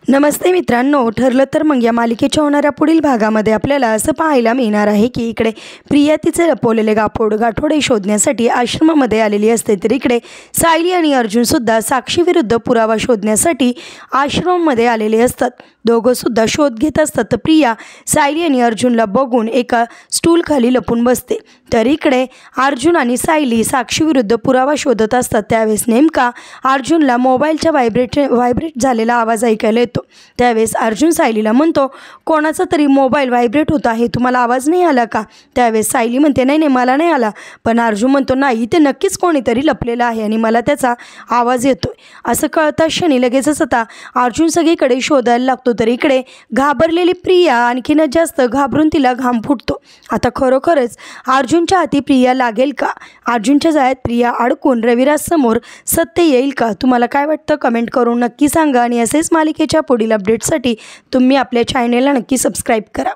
नमस्ते मित्रांनो, ठरलं तर मग या मालिकेच्या होणाऱ्या पुढील भागामध्ये आपल्याला असं पाहायला मिळणार आहे की इकडे प्रिया तिचे लपवलेले गाठोडे शोधण्यासाठी आश्रमामध्ये आलेली असते, तर इकडे सायली आणि अर्जुनसुद्धा साक्षीविरुद्ध पुरावा शोधण्यासाठी आश्रमामध्ये आलेले असतात. दोघंसुद्धा शोध घेत असतात. तर प्रिया सायली आणि अर्जुनला बघून एका स्टूलखाली लपून बसते. तर इकडे अर्जुन आणि सायली साक्षीविरुद्ध पुरावा शोधत असतात. त्यावेळेस नेमका अर्जुनला मोबाईलच्या व्हायब्रेट झालेला आवाज ऐकायला येतो. त्यावेळेस अर्जुन सायलीला म्हणतो, कोणाचा तरी मोबाईल व्हायब्रेट होत आहे, तुम्हाला आवाज नाही आला का? त्यावेळेस सायली म्हणते, नाही नाही मला नाही आला. पण अर्जुन म्हणतो, नाही इथे नक्कीच कोणीतरी लपलेलं आहे आणि मला त्याचा आवाज येतोय. असं कळताच क्षणी लगेचच आता अर्जुन सगळीकडे शोधायला लागतो. तर इकडे घाबरलेली प्रिया आणखीनच जास्त घाबरून तिला घाम फुटतो. आता खरोखरच अर्जुनच्या हाती प्रिया लागेल का? अर्जुनच्या जाळ्यात प्रिया अडकून रविराज समोर सत्य येईल का? तुम्हाला काय वाटतं कमेंट करून नक्की सांगा आणि असेच मालिकेच्या पुढील अपडेटसाठी तुम्ही आपल्या चॅनेलला नक्की सबस्क्राईब करा.